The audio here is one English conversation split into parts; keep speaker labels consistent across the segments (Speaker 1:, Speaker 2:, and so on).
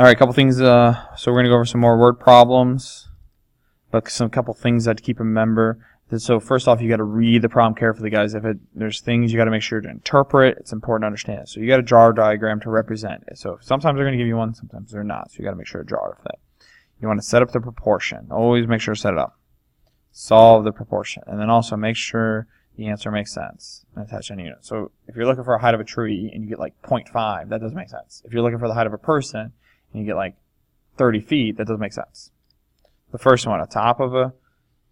Speaker 1: Alright, a couple things. So we're going to go over some more word problems, but some couple things that to keep in remember. So first off, you got to read the problem carefully, guys. There's things you got to make sure to interpret, it's important to understand. So you got to draw a diagram to represent it. So sometimes they're going to give you one, sometimes they're not. So you got to make sure to draw it for that. You want to set up the proportion. Always make sure to set it up. Solve the proportion, and then also make sure the answer makes sense and attach any unit. So if you're looking for a height of a tree and you get like 0.5, that doesn't make sense. If you're looking for the height of a person and you get like 30 feet, that doesn't make sense. The first one, a top of a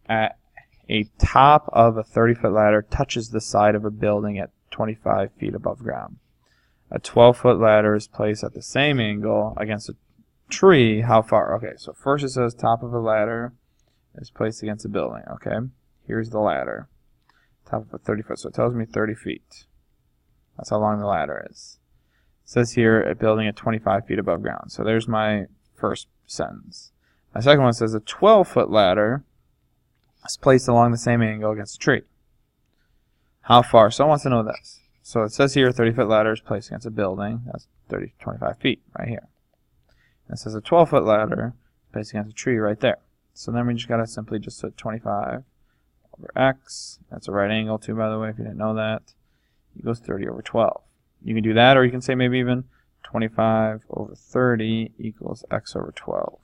Speaker 1: 30-foot ladder touches the side of a building at 25 feet above ground. A 12-foot ladder is placed at the same angle against a tree. How far? Okay, so first it says top of a ladder is placed against a building. Okay, here's the ladder. Top of a 30-foot, so it tells me 30 feet. That's how long the ladder is. It says here a building at 25 feet above ground. So there's my first sentence. My second one says a 12-foot ladder is placed along the same angle against a tree. How far? So I want to know this. So it says here a 30-foot ladder is placed against a building. That's 25 feet right here. And it says a 12-foot ladder placed against a tree right there. So then we just got to simply just put 25 over x. That's a right angle too, by the way, if you didn't know that. Equals 30 over 12. You can do that, or you can say maybe even 25 over 30 equals x over 12.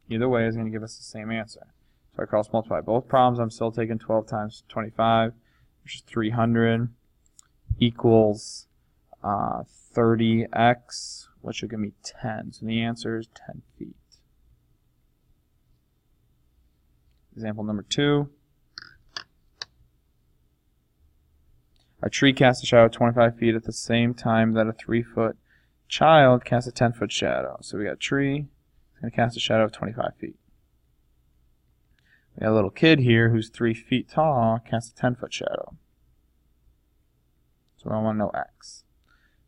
Speaker 1: Either way is going to give us the same answer. So I cross multiply both problems. I'm still taking 12 times 25, which is 300, equals 30x, which will give me 10. So the answer is 10 feet. Example number 2. A tree casts a shadow of 25 feet at the same time that a 3-foot child casts a 10-foot shadow. So we got a tree, it's going to cast a shadow of 25 feet. We got a little kid here who's 3 feet tall, casts a 10-foot shadow. So I want to know x.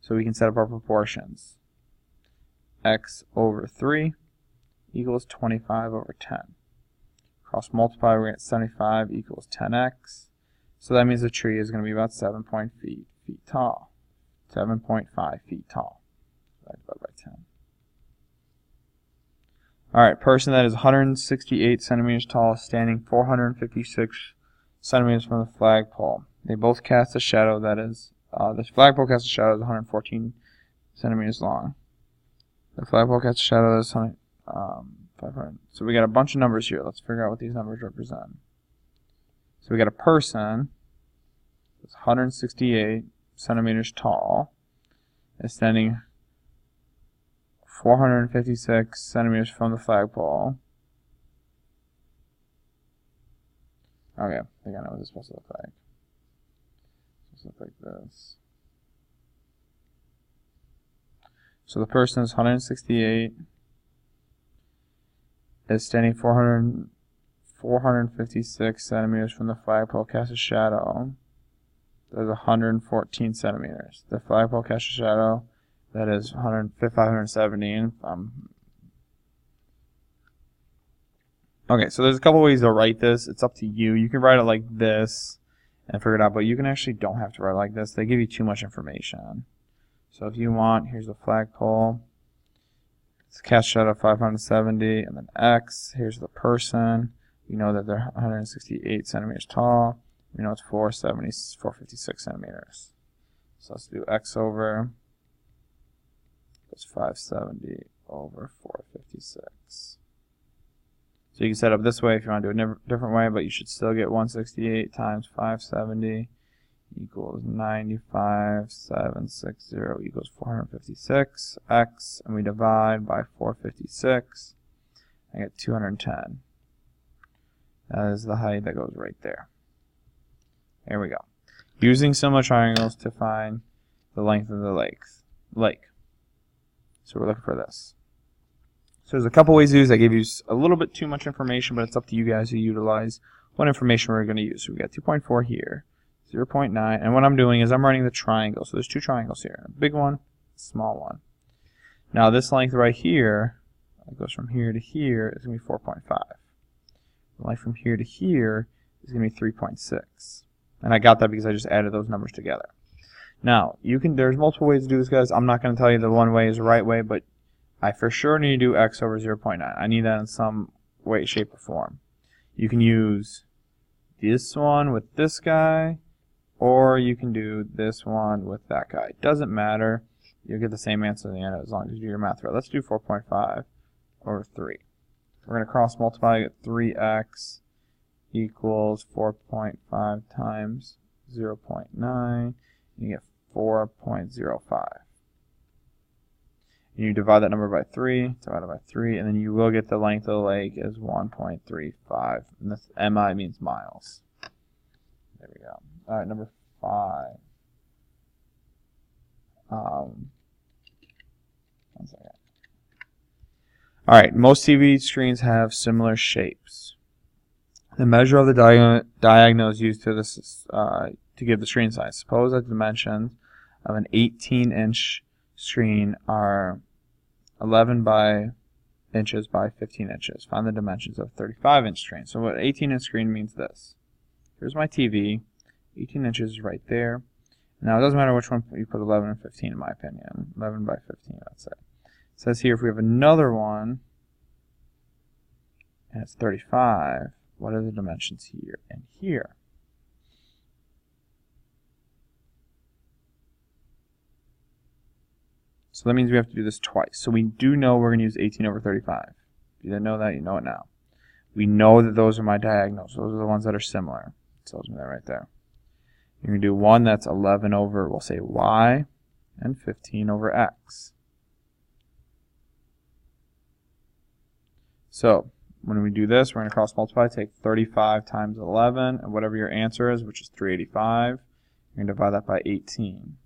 Speaker 1: So we can set up our proportions. X over 3 equals 25 over 10. Cross multiply, we're going to get 75 equals 10x. So that means the tree is going to be about 7.5 feet tall. 7.5 feet tall. Divided by 10. Alright, person that is 168 centimeters tall, standing 456 centimeters from the flagpole. They both cast a shadow that is, the flagpole casts a shadow that is 114 centimeters long. The flagpole casts a shadow that is 500. So we got a bunch of numbers here. Let's figure out what these numbers represent. So we got a person that's 168 centimeters tall, is standing 456 centimeters from the flagpole. Okay, I think I know what this is supposed to look like. It's supposed to look like this. So the person is 168, is standing 456 centimeters from the flagpole, casts a shadow that is 114 centimeters. The flagpole casts a shadow that is 570. Okay, so there's a couple ways to write this. It's up to you. You can write it like this and figure it out, but you can actually don't have to write it like this. They give you too much information. So if you want, here's the flagpole. It's cast shadow 570, and then x. Here's the person. We know that they're 168 centimeters tall. We know it's 456 centimeters. So let's do x over. It's 570 over 456. So you can set up this way if you want to do it a different way, but you should still get 168 times 570 equals 95,760 equals 456 x, and we divide by 456. I get 210. That is the height that goes right there. There we go. Using similar triangles to find the length of the lake. So we're looking for this. So there's a couple ways to use. I gave you a little bit too much information, but it's up to you guys to utilize what information we're going to use. So we got 2.4 here, 0.9, and what I'm doing is I'm writing the triangle. So there's two triangles here, a big one, a small one. Now this length right here, it goes from here to here, is going to be 4.5. The length from here to here is going to be 3.6. And I got that because I just added those numbers together. Now, there's multiple ways to do this, guys. I'm not going to tell you the one way is the right way, but I for sure need to do x over 0.9. I need that in some way, shape, or form. You can use this one with this guy, or you can do this one with that guy. It doesn't matter. You'll get the same answer in the end as long as you do your math right. Let's do 4.5 over 3. We're going to cross multiply, get 3x equals 4.5 times 0.9, and you get 4.05. You divide that number by 3, divided by 3, and then you will get the length of the lake is 1.35. And this mi means miles. There we go. All right, number 5. One second. All right, most TV screens have similar shapes. The measure of the diagonal is used to this to give the screen size. Suppose that the dimensions of an 18-inch screen are 11 inches by 15 inches. Find the dimensions of a 35-inch screen. So what 18-inch screen means this. Here's my TV. 18 inches is right there. Now it doesn't matter which one you put 11 and 15 in my opinion. 11 by 15, that's it. It says here if we have another one and it's 35, what are the dimensions here and here? So that means we have to do this twice. So we do know we're going to use 18 over 35. If you didn't know that, you know it now. We know that those are my diagonals. Those are the ones that are similar. It tells me that right there. You're going to do one that's 11 over, we'll say y, and 15 over x. So when we do this, we're going to cross multiply, take 35 times 11, and whatever your answer is, which is 385, you're going to divide that by 18.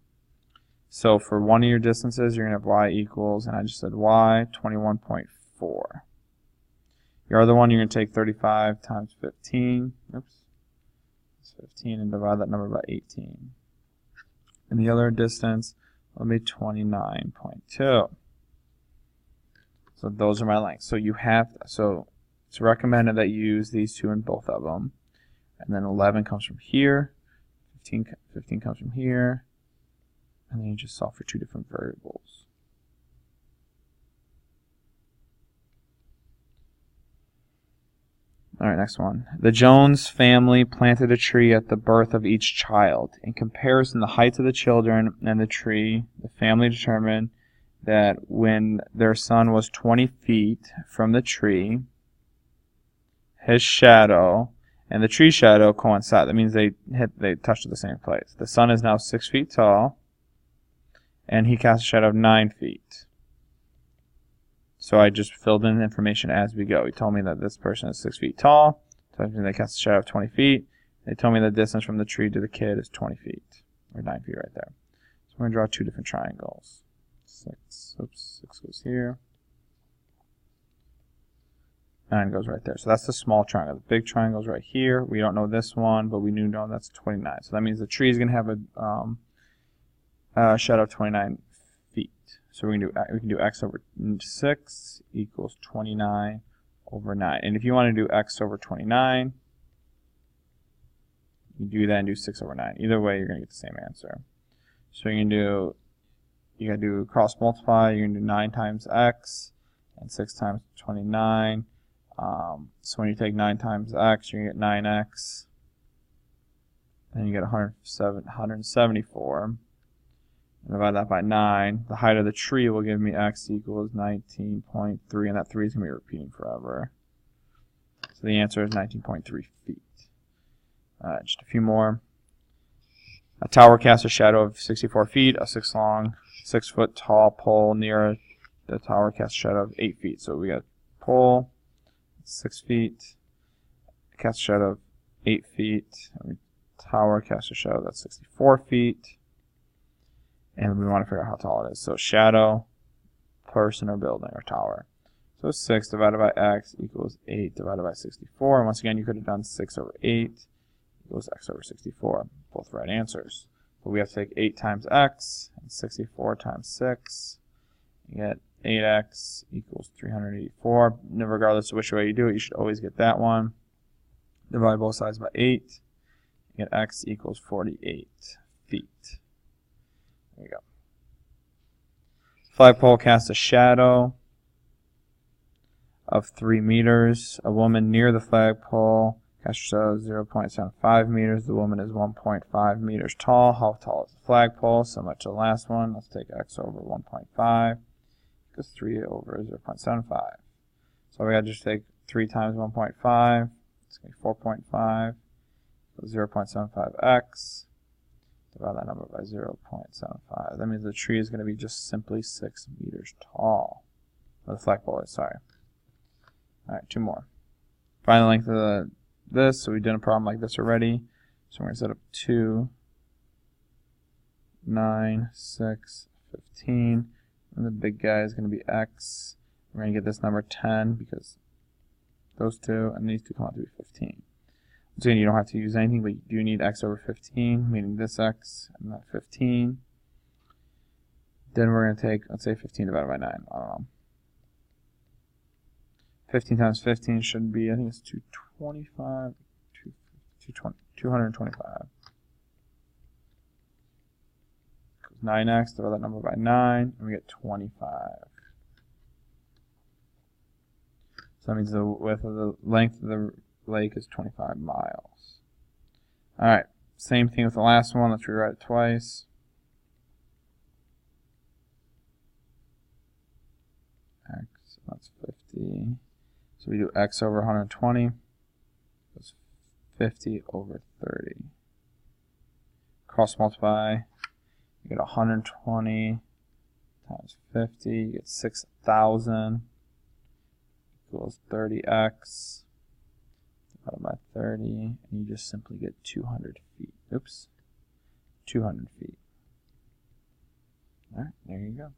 Speaker 1: So for one of your distances, you're going to have y equals, and I just said y, 21.4. Your other one, you're going to take 35 times 15. Oops. 15 and divide that number by 18. And the other distance will be 29.2. So those are my lengths. So it's recommended that you use these two in both of them. And then 11 comes from here, 15 comes from here, and then you just solve for two different variables. All right, next one. The Jones family planted a tree at the birth of each child. In comparison, the heights of the children and the tree, the family determined that when their son was 20 feet from the tree, his shadow and the tree shadow coincide. That means they touched at the same place. The son is now 6 feet tall, and he casts a shadow of 9 feet. So I just filled in information as we go. He told me that this person is 6 feet tall. So they cast a shadow of 20 feet. They told me the distance from the tree to the kid is 20 feet. Or 9 feet right there. So we're going to draw two different triangles. 6 goes here. 9 goes right there. So that's the small triangle. The big triangle is right here. We don't know this one, but we do know that's 29. So that means the tree is going to have a shadow of 29 feet. So we can do x over 6 equals 29 over 9. And if you want to do x over 29, you do that and do 6 over 9. Either way, you're going to get the same answer. So you got to do cross multiply. You're going to do 9 times x and 6 times 29. So when you take 9 times x, you're going to get 9x. Then you get 174. Divide that by 9. The height of the tree will give me x equals 19.3, and that 3 is going to be repeating forever. So the answer is 19.3 feet. Just a few more. A tower casts a shadow of 64 feet. A 6 foot tall pole near the tower casts a shadow of 8 feet. So we got pole, 6 feet, casts a shadow of 8 feet. Tower casts a shadow that's 64 feet. And we want to figure out how tall it is. So shadow, person, or building, or tower. So 6 divided by x equals 8 divided by 64. And once again, you could have done 6 over 8 equals x over 64. Both right answers. But we have to take 8 times x and 64 times 6. You get 8x equals 384. Regardless of which way you do it, you should always get that one. Divide both sides by 8. You get x equals 48 feet. There you go. Flagpole casts a shadow of 3 meters. A woman near the flagpole casts 0.75 meters. The woman is 1.5 meters tall. How tall is the flagpole? Similar to the last one. Let's take x over 1.5 equals 3 over 0.75. So we got to just take 3 times 1.5. It's going to be 4.5. 0.75x. Divide that number by 0.75. That means the tree is going to be just simply 6 meters tall. Or the flagpole is, sorry. Alright, 2 more. Find the length of this. So we did a problem like this already. So we're going to set up 2, 9, 6, 15. And the big guy is going to be x. We're going to get this number 10 because those two and these two come out to be 15. So you don't have to use anything, but you do need x over 15, meaning this x and that 15. Then we're going to take, let's say 15 divided by 9. I don't know. 15 times 15 should be, I think it's 225, 225. 9x, divide that number by 9, and we get 25. So that means the width of the length of the lake is 25 miles. Alright, same thing with the last one. Let's rewrite it twice. X, that's 50. So we do x over 120. That's 50 over 30. Cross multiply. You get 120 times 50. You get 6,000 equals 30x. Divided by 30, and you just simply get 200 feet. Oops, 200 feet. All right, there you go.